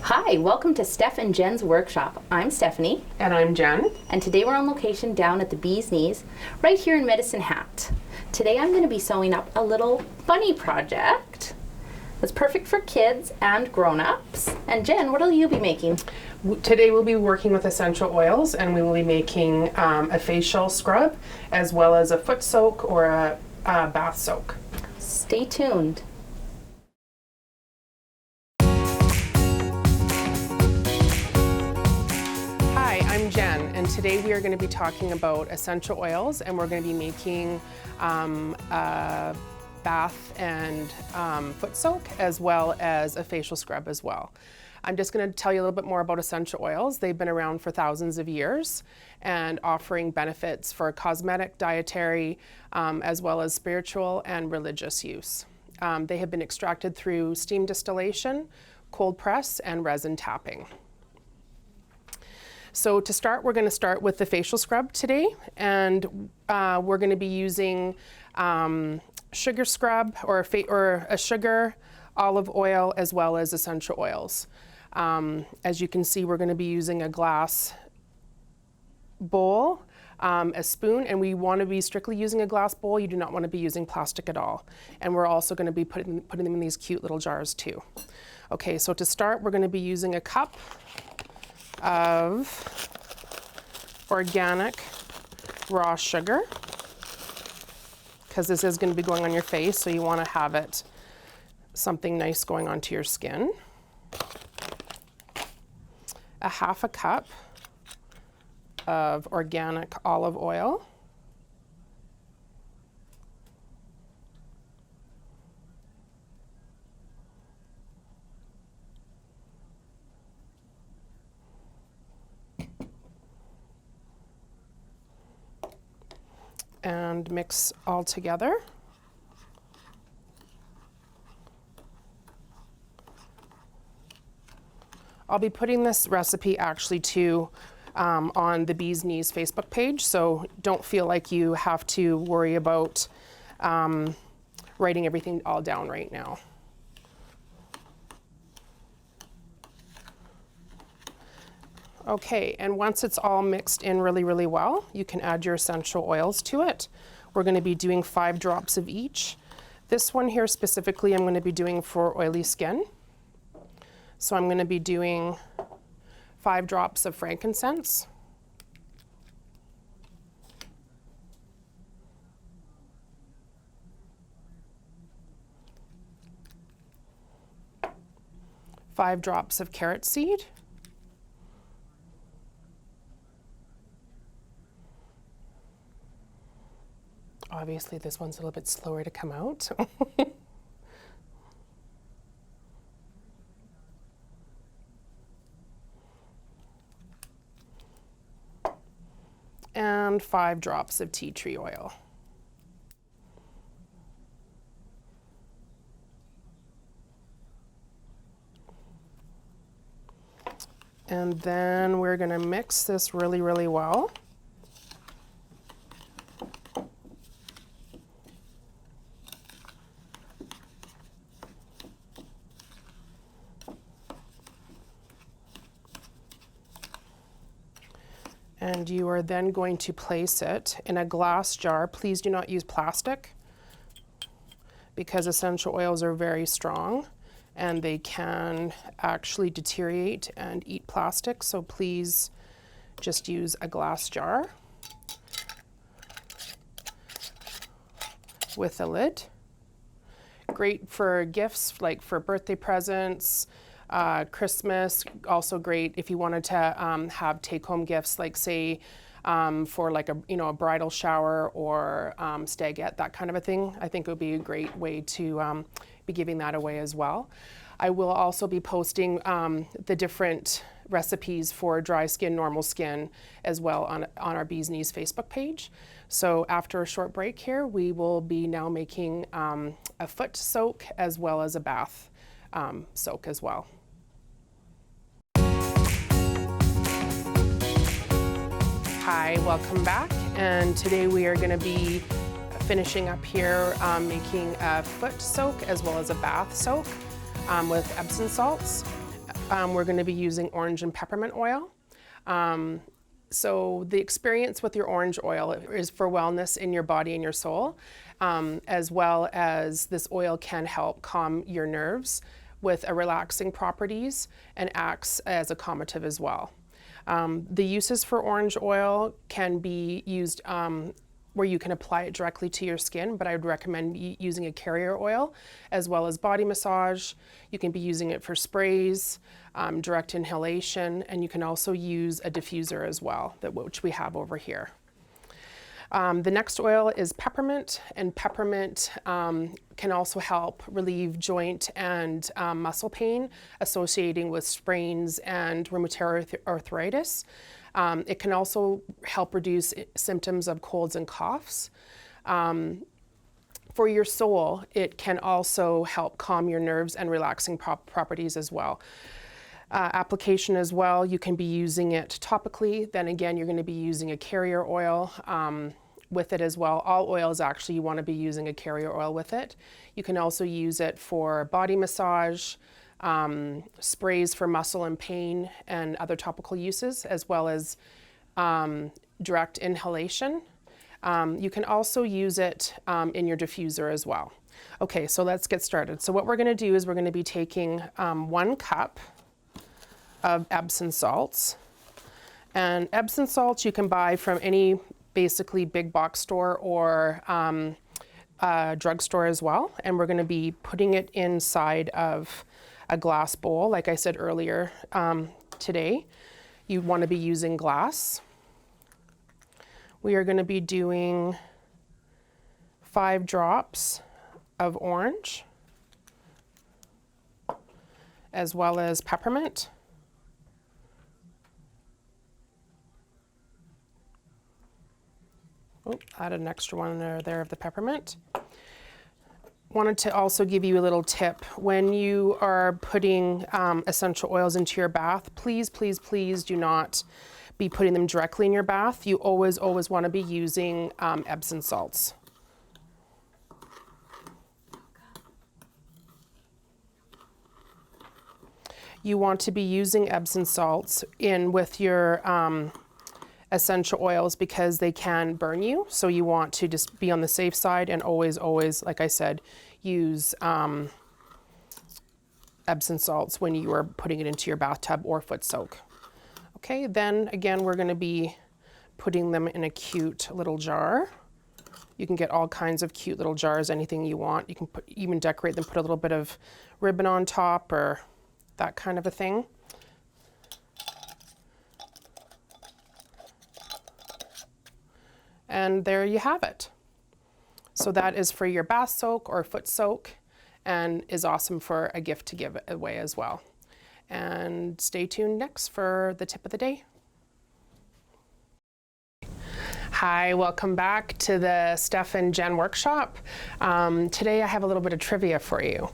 Hi, welcome to Steph and Jen's workshop. I'm Stephanie. And I'm Jen. And today we're on location down at the Bee's Knees, right here in Medicine Hat. Today I'm going to be sewing up a little bunny project that's perfect for kids and grown-ups. And Jen, what will you be making? Today we'll be working with essential oils, and we will be making a facial scrub as well as a foot soak or a bath soak. Stay tuned. Hi, I'm Jen, and today we are going to be talking about essential oils, and we're going to be making a bath and foot soak as well as a facial scrub as well. I'm just going to tell you a little bit more about essential oils. They've been around for thousands of years and offering benefits for cosmetic, dietary, as well as spiritual and religious use. They have been extracted through steam distillation, cold press, and resin tapping. So to start, we're going to start with the facial scrub today, and we're going to be using sugar scrub or a sugar, olive oil, as well as essential oils. As you can see, we're going to be using a glass bowl, a spoon, and we want to be strictly using a glass bowl. You do not want to be using plastic at all. And we're also going to be putting them in these cute little jars too. Okay, so to start, we're going to be using a cup of organic raw sugar, because this is going to be going on your face, so you want to have it something nice going onto your skin. A half a cup of organic olive oil. And mix all together. I'll be putting this recipe actually too on the Bee's Knees Facebook page, so don't feel like you have to worry about writing everything all down right now. Okay, and once it's all mixed in really, really well, you can add your essential oils to it. We're going to be doing 5 drops of each. This one here specifically I'm going to be doing for oily skin. So I'm going to be doing 5 drops of frankincense. Five drops of carrot seed. Obviously, this one's a little bit slower to come out. And 5 drops of tea tree oil. And then we're going to mix this really, really well. And you are then going to place it in a glass jar. Please do not use plastic, because essential oils are very strong and they can actually deteriorate and eat plastic. So please just use a glass jar with a lid. Great for gifts, like for birthday presents, Christmas. Also great if you wanted to have take-home gifts, like say for like a bridal shower or stagette, that kind of a thing. I think it would be a great way to be giving that away as well. I will also be posting the different recipes for dry skin, normal skin as well on our Bee's Knees Facebook page. So after a short break here, we will be now making a foot soak as well as a bath soak as well. Hi, welcome back, and today we are going to be finishing up here making a foot soak as well as a bath soak with Epsom salts. we're going to be using orange and peppermint oil. So the experience with your orange oil is for wellness in your body and your soul, as well as this oil can help calm your nerves with a relaxing properties and acts as a calmative as well. The uses for orange oil can be used where you can apply it directly to your skin, but I would recommend using a carrier oil as well as body massage. You can be using it for sprays, direct inhalation, and you can also use a diffuser as well, which we have over here. The next oil is peppermint, and peppermint can also help relieve joint and muscle pain associating with sprains and rheumatoid arthritis. It can also help reduce symptoms of colds and coughs. For your soul, it can also help calm your nerves and relaxing properties as well. Application as well, you can be using it topically. Then again, you're going to be using a carrier oil with it as well. All oils, actually, you want to be using a carrier oil with it. You can also use it for body massage, sprays for muscle and pain and other topical uses, as well as direct inhalation. You can also use it in your diffuser as well. Okay, so let's get started. So what we're going to do is we're going to be taking 1 cup of Epsom salts. And Epsom salts you can buy from any basically big box store or drugstore as well. And we're going to be putting it inside of a glass bowl. Like I said earlier today, you want to be using glass. We are going to be doing 5 drops of orange, as well as peppermint. Oh, added an extra one there of the peppermint. Wanted to also give you a little tip. When you are putting essential oils into your bath, please, please, please do not be putting them directly in your bath. You always, always want to be using Epsom salts. You want to be using Epsom salts in with your essential oils because they can burn you. So you want to just be on the safe side and always, always, like I said, use Epsom salts when you are putting it into your bathtub or foot soak. Okay, then again, we're going to be putting them in a cute little jar. You can get all kinds of cute little jars, anything you want. You can even decorate them, put a little bit of ribbon on top or that kind of a thing. And there you have it. So that is for your bath soak or foot soak and is awesome for a gift to give away as well. And stay tuned next for the tip of the day. Hi, welcome back to the Steph and Jen workshop. Today I have a little bit of trivia for you.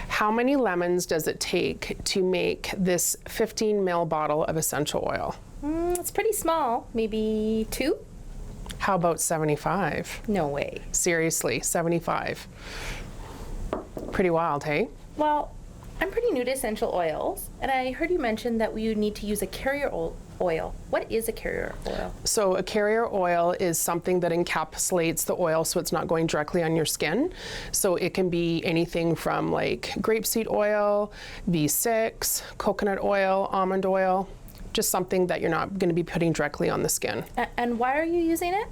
How many lemons does it take to make this 15 ml bottle of essential oil? It's pretty small, maybe 2? How about 75? No way. Seriously, 75. Pretty wild, hey? Well, I'm pretty new to essential oils, and I heard you mention that we would need to use a carrier oil. What is a carrier oil? So a carrier oil is something that encapsulates the oil so it's not going directly on your skin. So it can be anything from like grapeseed oil, V6, coconut oil, almond oil. Just something that you're not going to be putting directly on the skin. And why are you using it?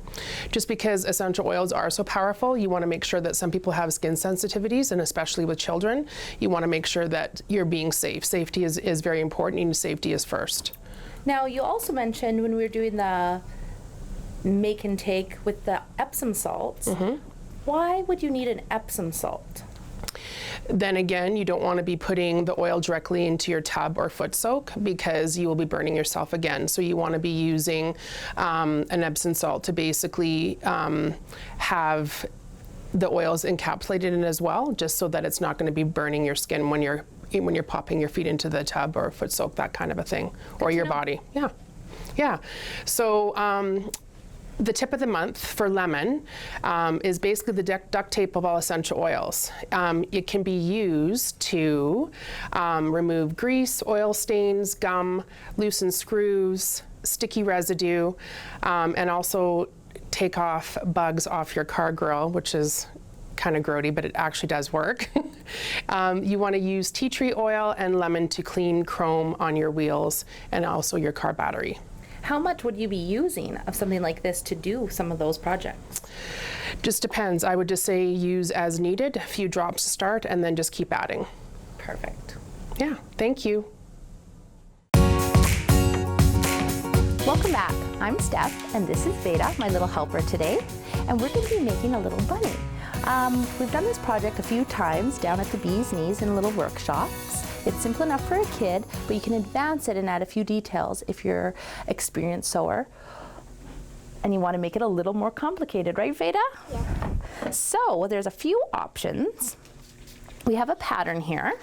Just because essential oils are so powerful, you want to make sure that some people have skin sensitivities, and especially with children, you want to make sure that you're being safe. Safety is very important, and safety is first. Now, you also mentioned when we were doing the make and take with the Epsom salts, why would you need an Epsom salt? Then again, you don't want to be putting the oil directly into your tub or foot soak because you will be burning yourself again. So you want to be using an Epsom salt to basically have the oils encapsulated in as well, just so that it's not going to be burning your skin when you're popping your feet into the tub or foot soak, that kind of a thing, or your body. Yeah. So The tip of the month for lemon is basically the duct tape of all essential oils. It can be used to remove grease, oil stains, gum, loosen screws, sticky residue, and also take off bugs off your car grill, which is kind of grody, but it actually does work. You want to use tea tree oil and lemon to clean chrome on your wheels and also your car battery. How much would you be using of something like this to do some of those projects? Just depends. I would just say use as needed, a few drops to start, and then just keep adding. Perfect. Yeah, thank you. Welcome back. I'm Steph, and this is Veda, my little helper today, and we're going to be making a little bunny. We've done this project a few times down at the Bee's Knees in little workshops. It's simple enough for a kid, but you can advance it and add a few details if you're an experienced sewer and you want to make it a little more complicated, right, Veda? Yeah. So there's a few options. We have a pattern here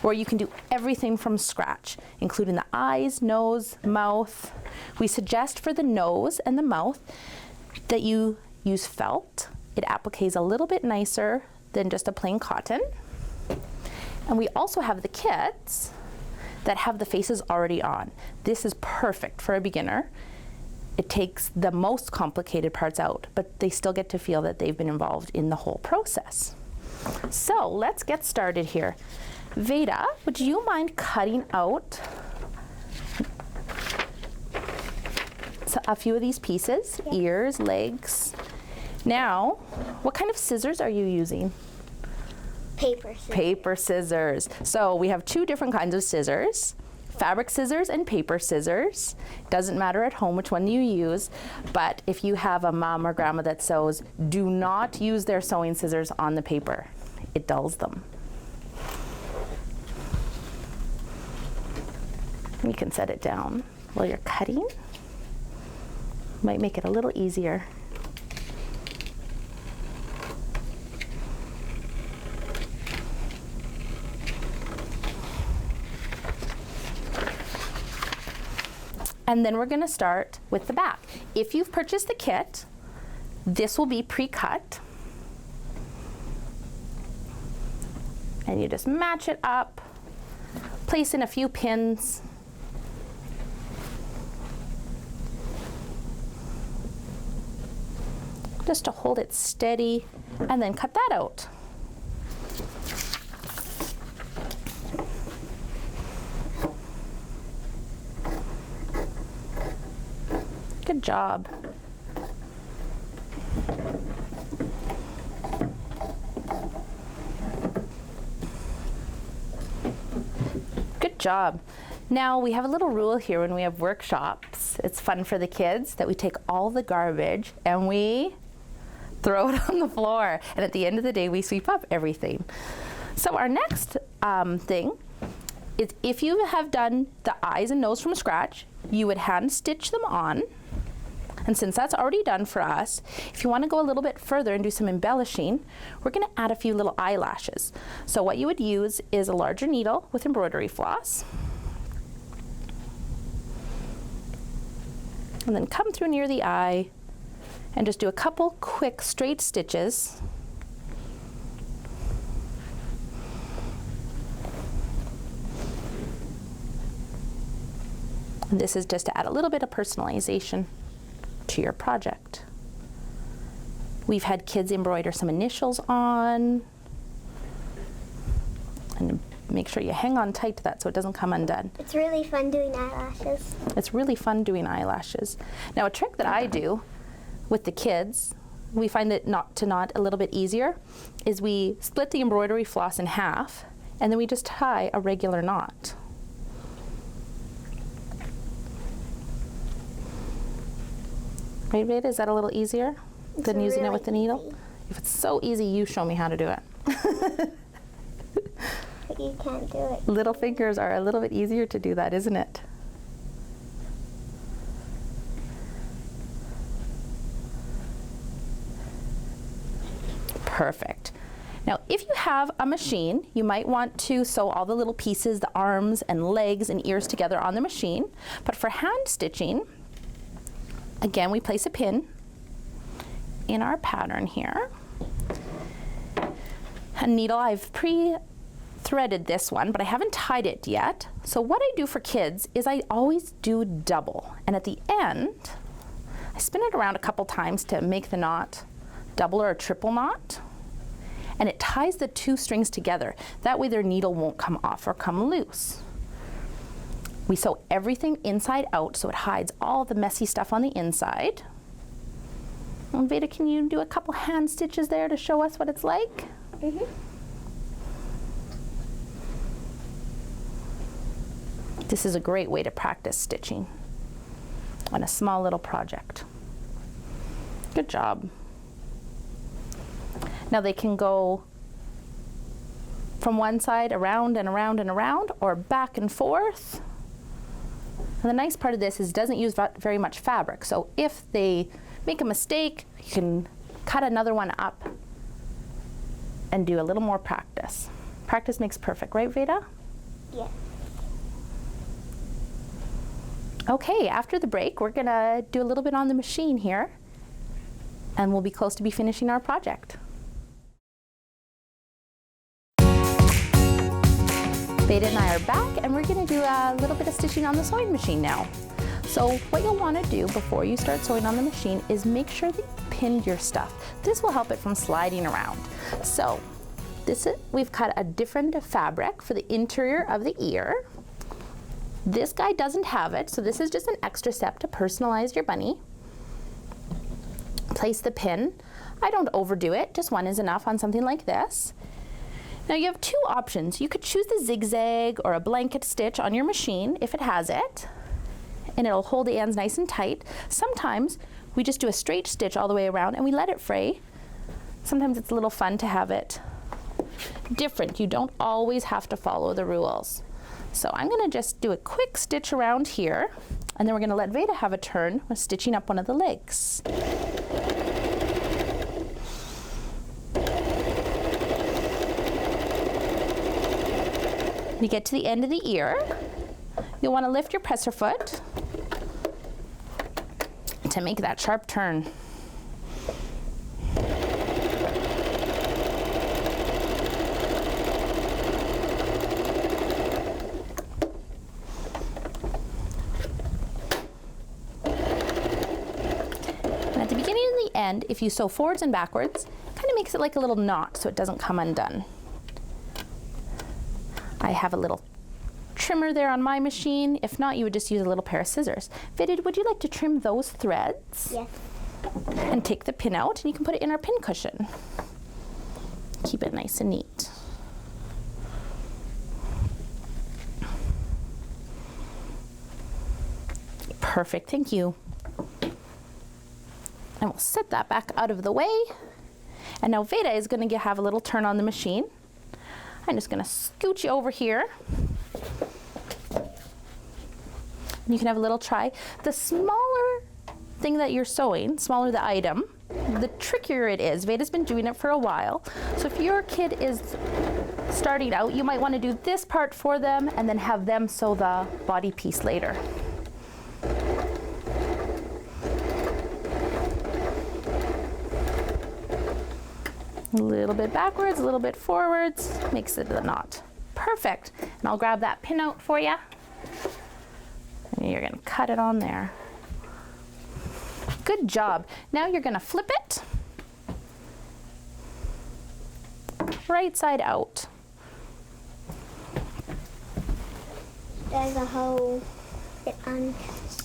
where you can do everything from scratch, including the eyes, nose, mouth. We suggest for the nose and the mouth that you use felt. It appliques a little bit nicer than just a plain cotton. And we also have the kits that have the faces already on. This is perfect for a beginner. It takes the most complicated parts out, but they still get to feel that they've been involved in the whole process. So let's get started here. Veda, would you mind cutting out a few of these pieces? Yeah. Ears, legs. Now, what kind of scissors are you using? Paper scissors. Paper scissors. So we have two different kinds of scissors, fabric scissors and paper scissors. Doesn't matter at home which one you use, but if you have a mom or grandma that sews, do not use their sewing scissors on the paper. It dulls them. You can set it down while you're cutting. Might make it a little easier. And then we're going to start with the back. If you've purchased the kit, this will be pre-cut. And you just match it up, place in a few pins. Just to hold it steady, and then cut that out. Good job. Good job. Now we have a little rule here when we have workshops. It's fun for the kids that we take all the garbage and we throw it on the floor. And at the end of the day, we sweep up everything. So our next thing is if you have done the eyes and nose from scratch, you would hand stitch them on. And since that's already done for us, if you want to go a little bit further and do some embellishing, we're going to add a few little eyelashes. So what you would use is a larger needle with embroidery floss. And then come through near the eye and just do a couple quick straight stitches. And this is just to add a little bit of personalization to your project. We've had kids embroider some initials on, and make sure you hang on tight to that so it doesn't come undone. It's really fun doing eyelashes. It's really fun doing eyelashes. Now a trick that I do with the kids, we find it to knot a little bit easier, is we split the embroidery floss in half and then we just tie a regular knot. Right, Veda? Is that a little easier than using it with the needle? If it's so easy, you show me how to do it. But you can't do it. Little fingers are a little bit easier to do that, isn't it? Perfect. Now, if you have a machine, you might want to sew all the little pieces, the arms and legs and ears together on the machine. But for hand stitching, Again, we place a pin in our pattern here. A needle, I've pre-threaded this one, but I haven't tied it yet. So what I do for kids is I always do double. And at the end, I spin it around a couple times to make the knot double or a triple knot. And it ties the two strings together. That way their needle won't come off or come loose. We sew everything inside out so it hides all the messy stuff on the inside. And Veda, can you do a couple hand stitches there to show us what it's like? Mm-hmm. This is a great way to practice stitching on a small little project. Good job. Now they can go from one side around and around and around, or back and forth. And the nice part of this is it doesn't use very much fabric. So if they make a mistake, you can cut another one up and do a little more practice. Practice makes perfect, right, Veda? Yeah. Okay, after the break, we're gonna do a little bit on the machine here, and we'll be close to be finishing our project. Veda and I are back, and we're gonna do a little bit of stitching on the sewing machine now. So what you'll wanna do before you start sewing on the machine is make sure that you pinned your stuff. This will help it from sliding around. So we've cut a different fabric for the interior of the ear. This guy doesn't have it, so this is just an extra step to personalize your bunny. Place the pin. I don't overdo it, just one is enough on something like this. Now you have two options. You could choose the zigzag or a blanket stitch on your machine if it has it, and it'll hold the ends nice and tight. Sometimes we just do a straight stitch all the way around and we let it fray. Sometimes it's a little fun to have it different. You don't always have to follow the rules. So I'm gonna just do a quick stitch around here, and then we're gonna let Veda have a turn with stitching up one of the legs. When you get to the end of the ear, you'll wanna lift your presser foot to make that sharp turn. At the beginning and the end, if you sew forwards and backwards, it kind of makes it like a little knot so it doesn't come undone. I have a little trimmer there on my machine. If not, you would just use a little pair of scissors. Veda, would you like to trim those threads? Yes. And take the pin out, and you can put it in our pin cushion. Keep it nice and neat. Perfect, thank you. And we'll set that back out of the way. And now Veda is going to have a little turn on the machine. I'm just going to scooch you over here. And you can have a little try. The smaller thing that you're sewing, smaller the item, the trickier it is. Veda's been doing it for a while. So if your kid is starting out, you might want to do this part for them and then have them sew the body piece later. A little bit backwards, a little bit forwards, makes it a knot. Perfect. And I'll grab that pin out for you. And you're gonna cut it on there. Good job. Now you're gonna flip it right side out. There's a hole on.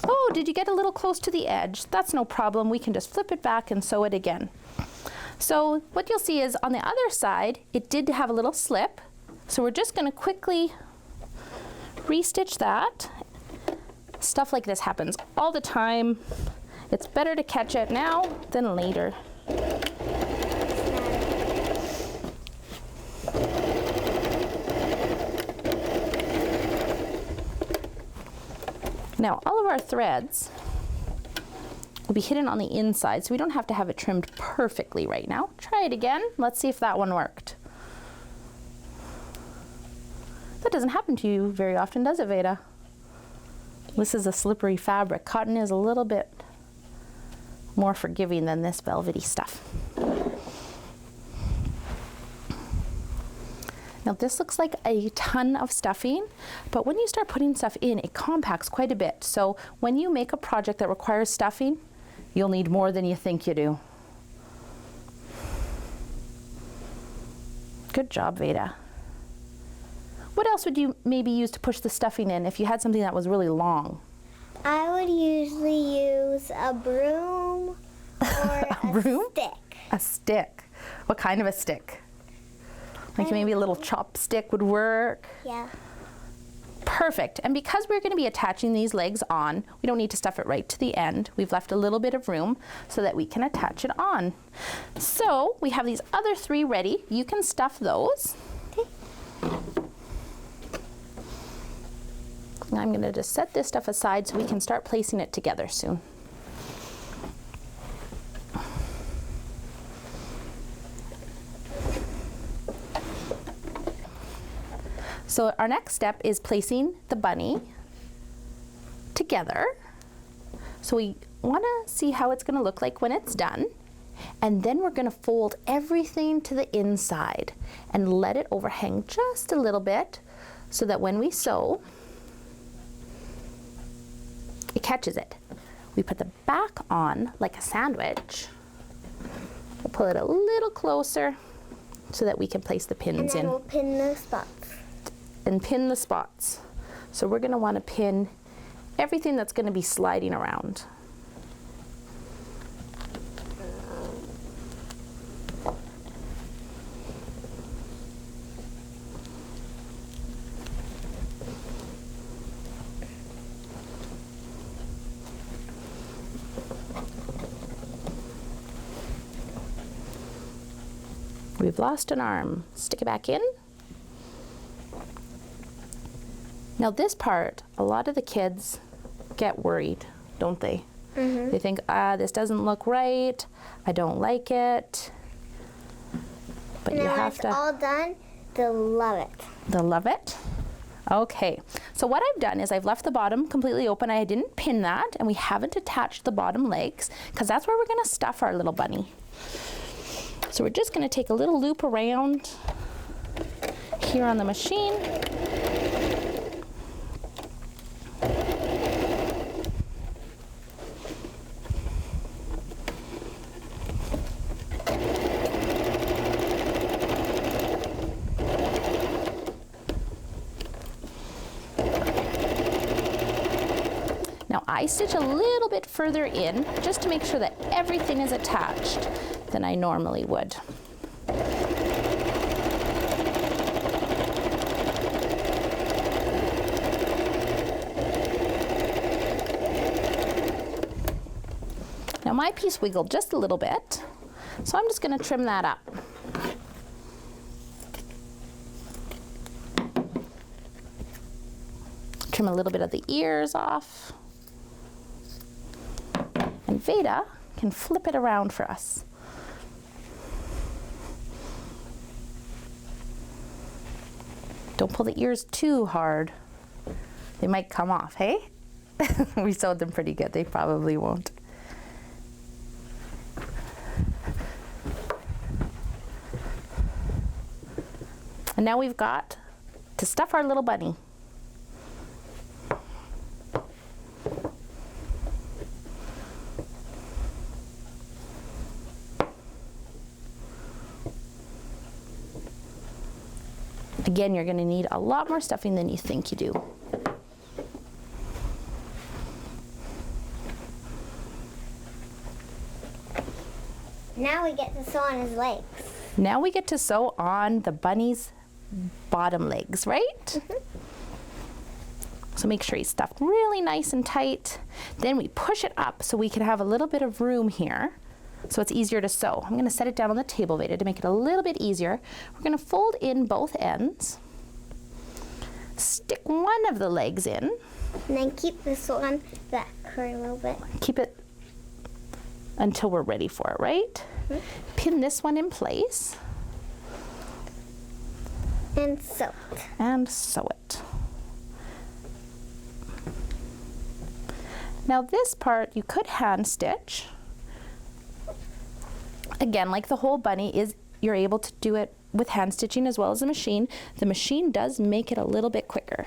Oh, did you get a little close to the edge? That's no problem. We can just flip it back and sew it again. So what you'll see is on the other side, it did have a little slip. So we're just gonna quickly restitch that. Stuff like this happens all the time. It's better to catch it now than later. Now all of our threads will be hidden on the inside, so we don't have to have it trimmed perfectly right now. Try it again. Let's see if that one worked. That doesn't happen to you very often, does it, Veda? This is a slippery fabric. Cotton is a little bit more forgiving than this velvety stuff. Now this looks like a ton of stuffing, but when you start putting stuff in, it compacts quite a bit. So when you make a project that requires stuffing, you'll need more than you think you do. Good job, Veda. What else would you maybe use to push the stuffing in if you had something that was really long? I would usually use a broom or a stick. A stick. What kind of a stick? Like maybe a little chopstick would work. Yeah. Perfect. And because we're going to be attaching these legs on, we don't need to stuff it right to the end. We've left a little bit of room so that we can attach it on. So we have these other 3 ready. You can stuff those. Okay. I'm going to just set this stuff aside so we can start placing it together soon. So our next step is placing the bunny together. So we want to see how it's going to look like when it's done. And then we're going to fold everything to the inside and let it overhang just a little bit so that when we sew, it catches it. We put the back on like a sandwich. We'll pull it a little closer so that we can place the pins And then in. we'll pin the spots. And pin the spots. So we're going to want to pin everything that's going to be sliding around. We've lost an arm. Stick it back in. Now this part, a lot of the kids get worried, don't they? They think, this doesn't look right, I don't like it. But And you then when have it's to. all done, they'll love it. They'll love it? Okay, so what I've done is I've left the bottom completely open. I didn't pin that, and we haven't attached the bottom legs, because that's where we're gonna stuff our little bunny. So we're just gonna take a little loop around here on the machine. Now I stitch a little bit further in just to make sure that everything is attached than I normally would. Now my piece wiggled just a little bit, so I'm just going to trim that up. Trim a little bit of the ears off. And Veda can flip it around for us. Don't pull the ears too hard. They might come off, hey? We sewed them pretty good. They probably won't. And now we've got to stuff our little bunny. Again, you're going to need a lot more stuffing than you think you do. Now we get to sew on his legs. Now we get to sew on the bunny's bottom legs, right? So make sure he's stuffed really nice and tight. Then we push it up so we can have a little bit of room here so it's easier to sew. I'm going to set it down on the table, Veda, to make it a little bit easier. We're going to fold in both ends, stick one of the legs in. And then keep this one back for a little bit. Keep it until we're ready for it, right? Pin this one in place. And sew it. And sew it. Now this part you could hand stitch, Again, like the whole bunny, is you're able to do it with hand stitching as well as the machine. The machine does make it a little bit quicker.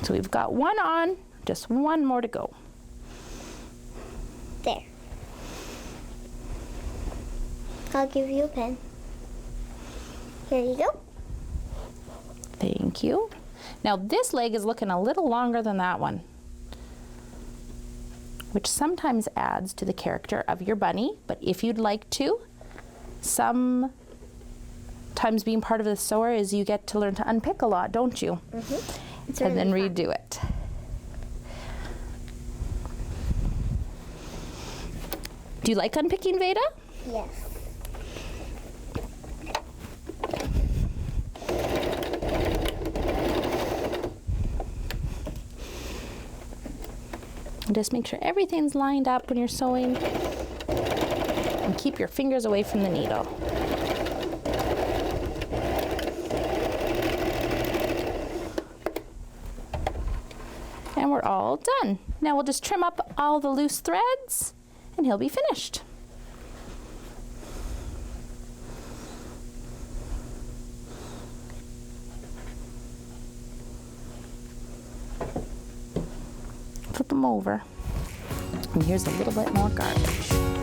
So we've got one on, just one more to go. There. I'll give you a pen. Here you go. Thank you. Now this leg is looking a little longer than that one, which sometimes adds to the character of your bunny, but if you'd like to, sometimes being part of the sewer is you get to learn to unpick a lot, don't you? Mm-hmm. And then redo it. Do you like unpicking, Veda? Yes. And just make sure everything's lined up when you're sewing, and keep your fingers away from the needle. And we're all done. Now we'll just trim up all the loose threads and he'll be finished. Flip them over. And here's a little bit more garbage.